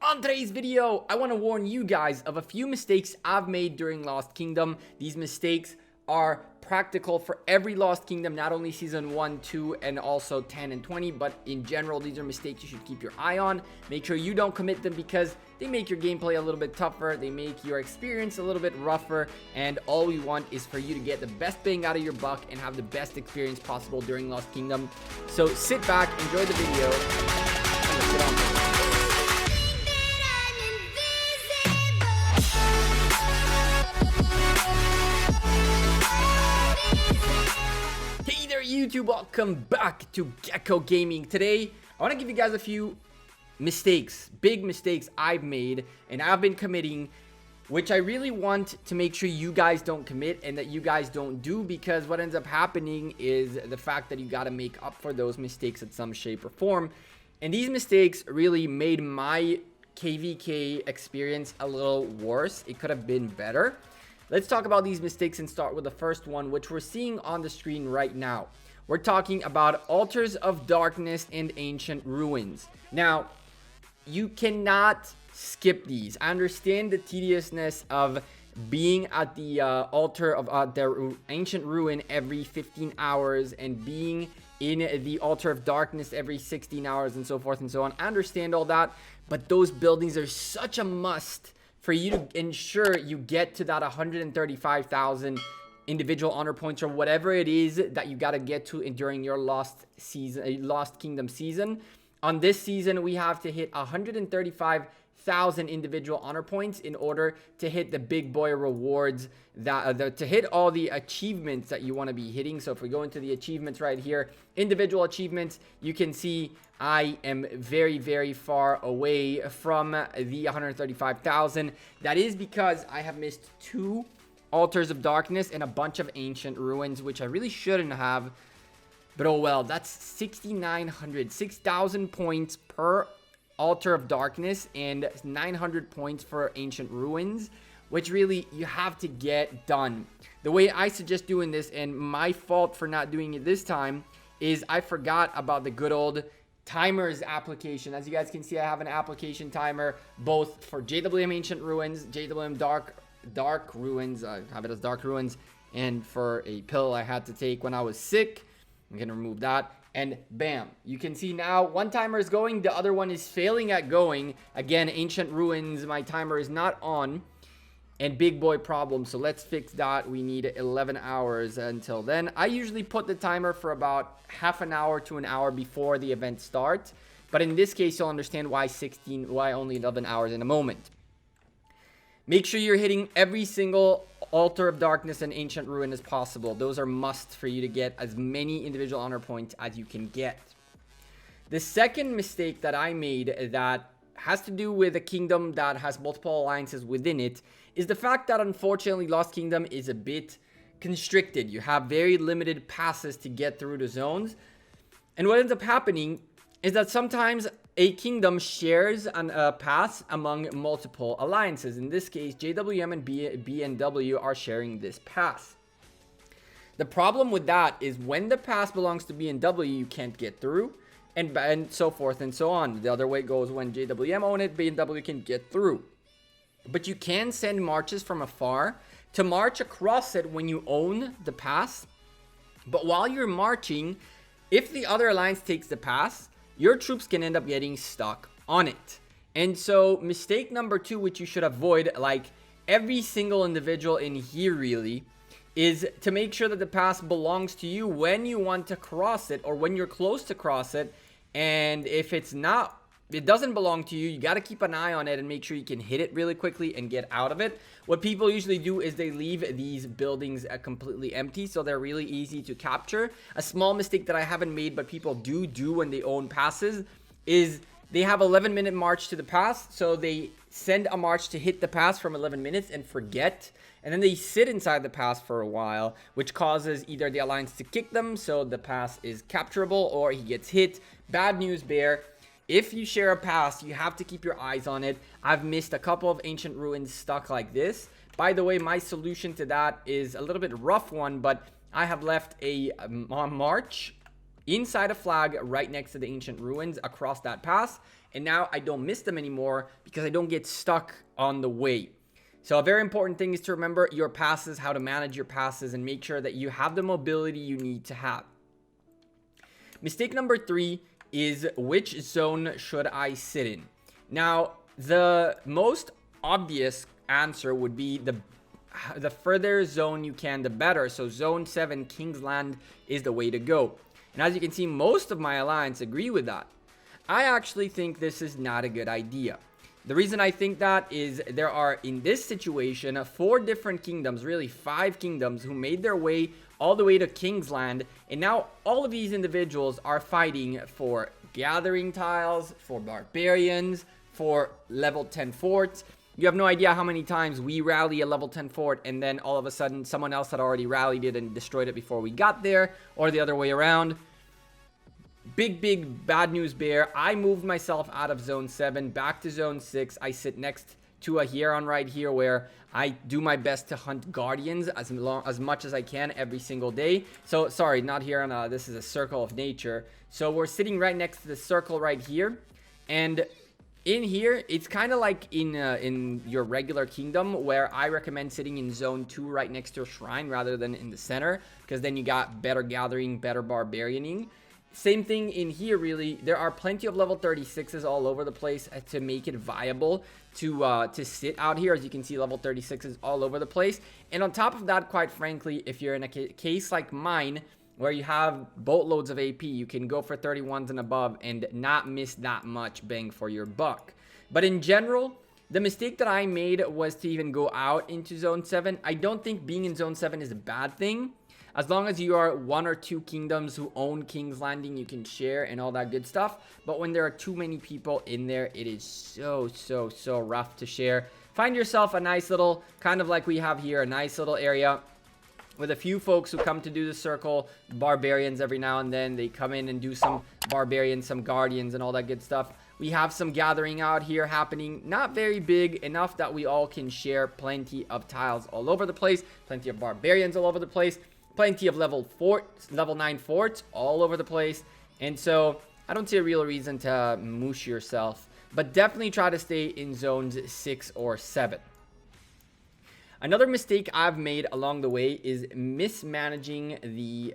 On today's video, I want to warn you guys of a few mistakes I've made during Lost Kingdom. These mistakes are practical for every Lost Kingdom, not only Season 1, 2, and also 10 and 20, but in general, these are mistakes you should keep your eye on. Make sure you don't commit them because they make your gameplay a little bit tougher, they make your experience a little bit rougher, and all we want is for you to get the best bang out of your buck and have the best experience possible during Lost Kingdom. So sit back, enjoy the video, and let's get on with it. YouTube, welcome back to Gekko Gaming. Today I want to give you guys a few mistakes, big mistakes I've made and I've been committing, which I really want to make sure you guys don't commit and that you guys don't do, because what ends up happening is the fact that you got to make up for those mistakes in some shape or form. And these mistakes really made my KVK experience a little worse. It could have been better. Let's talk about these mistakes and start with the first one, which we're seeing on the screen right now. We're talking about Altars of Darkness and Ancient Ruins. Now, you cannot skip these. I understand the tediousness of being at the altar of the Ancient Ruin every 15 hours and being in the Altar of Darkness every 16 hours and so forth and so on. I understand all that, but those buildings are such a must for you to ensure you get to that 135,000 individual honor points or whatever it is that you got to get to during your Lost Kingdom season. On this season, we have to hit 135,000 individual honor points in order to hit the big boy rewards, that to hit all the achievements that you want to be hitting. So if we go into the achievements right here, individual achievements, you can see I am very, very far away from the 135,000. That is because I have missed 2 Altars of Darkness and a bunch of Ancient Ruins, which I really shouldn't have. But oh well, that's 6,000 points per Altar of Darkness and 900 points for Ancient Ruins, which really you have to get done. The way I suggest doing this, and my fault for not doing it this time, is I forgot about the good old timers application. As you guys can see, I have an application timer both for JWM Ancient Ruins, JWM Dark Ruins, I have it as Dark Ruins, and for a pill I had to take when I was sick. I'm gonna remove that, and bam, you can see now one timer is going, the other one is failing at going. Again, Ancient Ruins, my timer is not on, and big boy problem, so let's fix that. We need 11 hours until then. I usually put the timer for about half an hour to an hour before the event starts, but in this case you'll understand why only 11 hours in a moment. Make sure you're hitting every single Altar of Darkness and Ancient Ruin as possible. Those are musts for you to get as many individual honor points as you can get. The second mistake that I made that has to do with a kingdom that has multiple alliances within it is the fact that unfortunately Lost Kingdom is a bit constricted. You have very limited passes to get through the zones. And what ends up happening is that sometimes a kingdom shares a pass among multiple alliances. In this case, JWM and BNW are sharing this pass. The problem with that is when the pass belongs to BNW, you can't get through, and so forth and so on. The other way goes when JWM own it, BNW can get through. But you can send marches from afar to march across it when you own the pass. But while you're marching, if the other alliance takes the pass, your troops can end up getting stuck on it. And so mistake number 2, which you should avoid, like every single individual in here really, is to make sure that the pass belongs to you when you want to cross it or when you're close to cross it. And if it doesn't belong to you, you got to keep an eye on it and make sure you can hit it really quickly and get out of it. What people usually do is they leave these buildings completely empty, so they're really easy to capture. A small mistake that I haven't made but people do when they own passes is they have 11-minute march to the pass, so they send a march to hit the pass from 11 minutes and forget, and then they sit inside the pass for a while, which causes either the alliance to kick them so the pass is capturable or he gets hit. Bad news bear. If you share a pass, you have to keep your eyes on it. I've missed a couple of Ancient Ruins stuck like this. By the way, my solution to that is a little bit rough one, but I have left a march inside a flag right next to the ancient ruins across that pass. And now I don't miss them anymore because I don't get stuck on the way. So a very important thing is to remember your passes, how to manage your passes, and make sure that you have the mobility you need to have. Mistake number 3 is, which zone should I sit in? Now, the most obvious answer would be the further zone you can, the better. So zone 7, Kingsland, is the way to go. And as you can see, most of my alliance agree with that. I actually think this is not a good idea. The reason I think that is there are, in this situation, 4 different kingdoms, really 5 kingdoms, who made their way all the way to Kingsland. And now all of these individuals are fighting for gathering tiles, for barbarians, for level 10 forts. You have no idea how many times we rally a level 10 fort and then all of a sudden someone else had already rallied it and destroyed it before we got there, or the other way around. Big bad news bear. I moved myself out of zone 7 back to zone 6. I sit next to a Huron right here where I do my best to hunt guardians as much as I can every single day. So sorry, not Huron, this is a circle of nature. So we're sitting right next to the circle right here, and in here it's kind of like in your regular kingdom, where I recommend sitting in zone 2 right next to a shrine rather than in the center, because then you got better gathering, better barbarianing. Same thing in here, really. There are plenty of level 36s all over the place to make it viable to sit out here. As you can see, level 36s all over the place. And on top of that, quite frankly, if you're in a case like mine, where you have boatloads of AP, you can go for 31s and above and not miss that much bang for your buck. But in general, the mistake that I made was to even go out into zone 7. I don't think being in zone 7 is a bad thing. As long as you are 1 or 2 kingdoms who own King's Landing, you can share and all that good stuff. But when there are too many people in there, it is so rough to share. Find yourself a nice little, kind of like we have here, a nice little area with a few folks who come to do the circle, barbarians every now and then. They come in and do some barbarians, some guardians, and all that good stuff. We have some gathering out here happening, not very big, enough that we all can share plenty of tiles all over the place, plenty of barbarians all over the place, plenty of level 9 forts all over the place. And so I don't see a real reason to moosh yourself, but definitely try to stay in zones 6 or 7. Another mistake I've made along the way is mismanaging the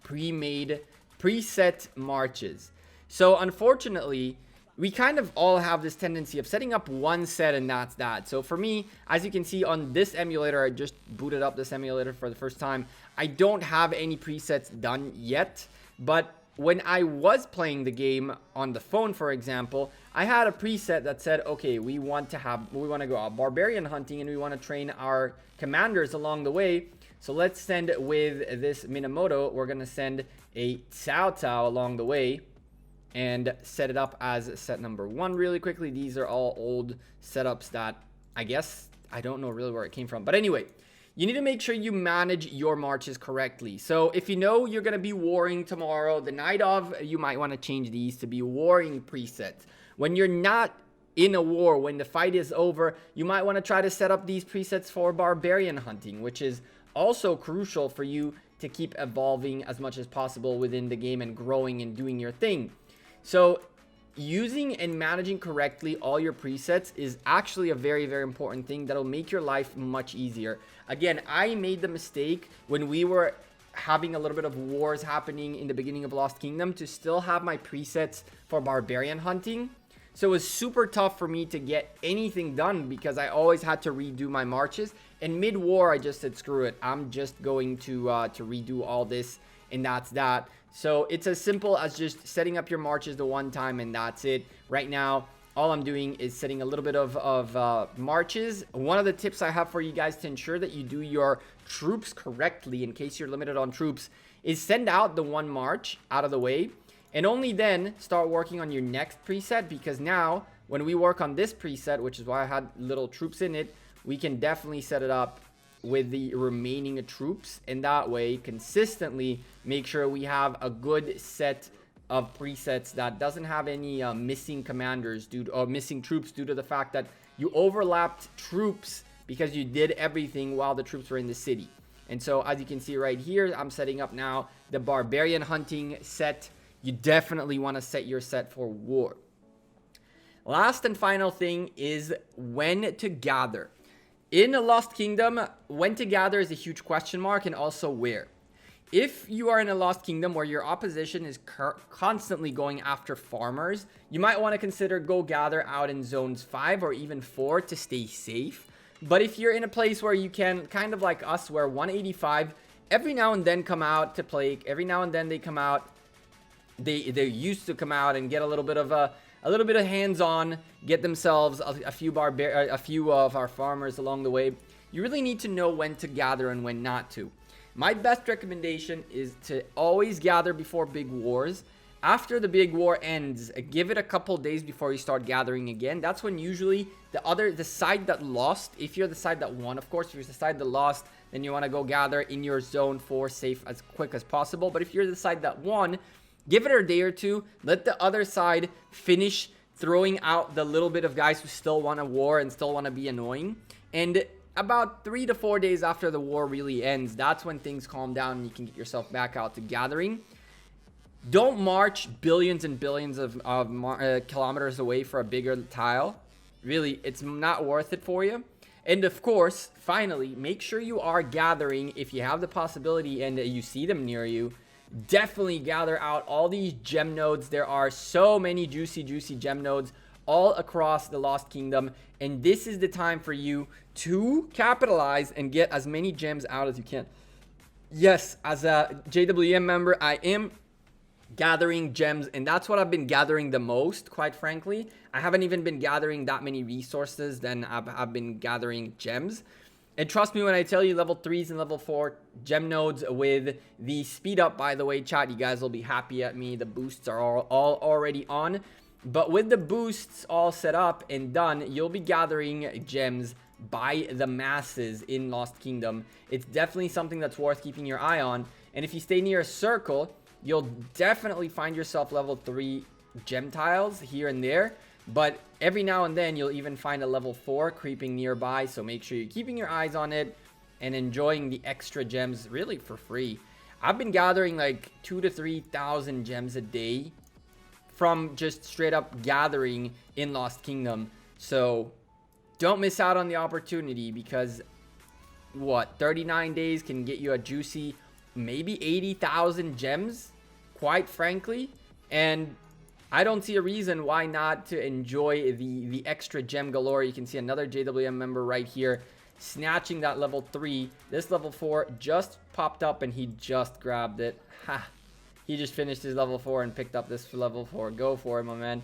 pre-made preset marches. So unfortunately, we kind of all have this tendency of setting up one set and that's that. So for me, as you can see on this emulator, I just booted up this emulator for the first time. I don't have any presets done yet, but when I was playing the game on the phone, for example, I had a preset that said, okay, we want to go out barbarian hunting and we want to train our commanders along the way. So let's send with this Minamoto, we're going to send a Cao Cao along the way and set it up as set number 1 really quickly. These are all old setups that I guess I don't know really where it came from. But anyway, you need to make sure you manage your marches correctly. So if you know you're going to be warring tomorrow, the night of, you might want to change these to be warring presets. When you're not in a war, when the fight is over, you might want to try to set up these presets for barbarian hunting, which is also crucial for you to keep evolving as much as possible within the game and growing and doing your thing. So using and managing correctly all your presets is actually a very important thing that'll make your life much easier. Again, I made the mistake when we were having a little bit of wars happening in the beginning of Lost Kingdom to still have my presets for barbarian hunting. So it was super tough for me to get anything done because I always had to redo my marches. And mid-war, I just said, screw it. I'm just going to redo all this, and that's that. So it's as simple as just setting up your marches the one time, and that's it. Right now, all I'm doing is setting a little bit of marches. One of the tips I have for you guys to ensure that you do your troops correctly, in case you're limited on troops, is send out the one march out of the way, and only then start working on your next preset, because now when we work on this preset, which is why I had little troops in it, we can definitely set it up with the remaining troops, and that way consistently make sure we have a good set of presets that doesn't have any missing commanders or missing troops due to the fact that you overlapped troops because you did everything while the troops were in the city. And so as you can see right here, I'm setting up now the barbarian hunting set. You definitely want to set your set for war. Last and final thing is when to gather. In a Lost Kingdom, when to gather is a huge question mark, and also where. If you are in a Lost Kingdom where your opposition is constantly going after farmers, you might want to consider go gather out in zones 5 or even 4 to stay safe. But if you're in a place where you can, kind of like us, where 185 every now and then come out to play, every now and then they come out, they used to come out and get a little bit of hands-on, get themselves a few of our farmers along the way. You really need to know when to gather and when not to. My best recommendation is to always gather before big wars. After the big war ends, give it a couple days before you start gathering again. That's when usually the side that lost, if you're the side that won, of course, if you're the side that lost, then you want to go gather in your zone 4 safe as quick as possible. But if you're the side that won, give it a day or two. Let the other side finish throwing out the little bit of guys who still want a war and still want to be annoying. And about 3 to 4 days after the war really ends, that's when things calm down and you can get yourself back out to gathering. Don't march billions and billions of kilometers away for a bigger tile. Really, it's not worth it for you. And of course, finally, make sure you are gathering if you have the possibility and you see them near you. Definitely gather out all these gem nodes. There are so many juicy gem nodes all across the Lost Kingdom, and this is the time for you to capitalize and get as many gems out as you can. Yes, as a JWM member, I am gathering gems, and that's what I've been gathering the most, quite frankly. I haven't even been gathering that many resources, then I've been gathering gems. And trust me when I tell you, level 3s and level 4 gem nodes with the speed up, by the way, chat, you guys will be happy at me. The boosts are all already on. But with the boosts all set up and done, you'll be gathering gems by the masses in Lost Kingdom. It's definitely something that's worth keeping your eye on. And if you stay near a circle, you'll definitely find yourself level 3 gem tiles here and there. But every now and then, you'll even find a level 4 creeping nearby. So make sure you're keeping your eyes on it and enjoying the extra gems really for free. I've been gathering like 2,000 to 3,000 gems a day from just straight up gathering in Lost Kingdom. So don't miss out on the opportunity, because 39 days can get you a juicy maybe 80,000 gems, quite frankly. And I don't see a reason why not to enjoy the extra gem galore. You can see another JWM member right here snatching that level 3. This level 4 just popped up and he just grabbed it. Ha! He just finished his level 4 and picked up this level 4. Go for it, my man.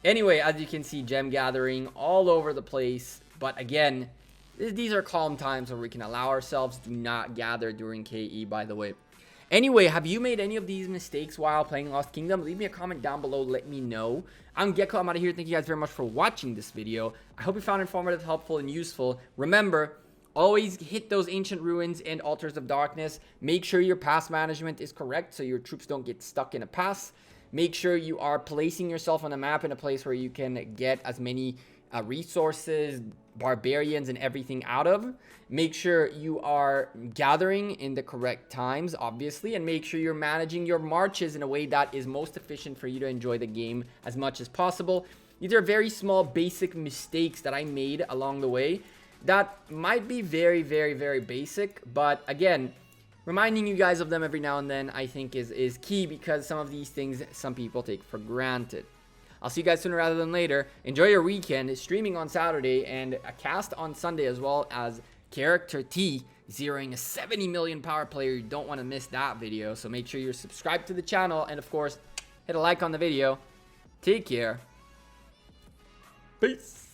Anyway, as you can see, gem gathering all over the place. But again, these are calm times where we can allow ourselves to not gather during KE, by the way. Anyway, have you made any of these mistakes while playing Lost Kingdom? Leave me a comment down below. Let me know. I'm Gekko. I'm out of here. Thank you guys very much for watching this video. I hope you found it informative, helpful, and useful. Remember, always hit those ancient ruins and altars of darkness. Make sure your pass management is correct so your troops don't get stuck in a pass. Make sure you are placing yourself on the map in a place where you can get as many resources, barbarians, and everything out of. Make sure you are gathering in the correct times, obviously, and make sure you're managing your marches in a way that is most efficient for you to enjoy the game as much as possible. These are very small, basic mistakes that I made along the way that might be very, very, very basic, but again, reminding you guys of them every now and then I think is key, because some of these things some people take for granted. I'll see you guys sooner rather than later. Enjoy your weekend. Streaming on Saturday and a cast on Sunday, as well as Character T zeroing a 70 million power player. You don't want to miss that video. So make sure you're subscribed to the channel. And of course, hit a like on the video. Take care. Peace.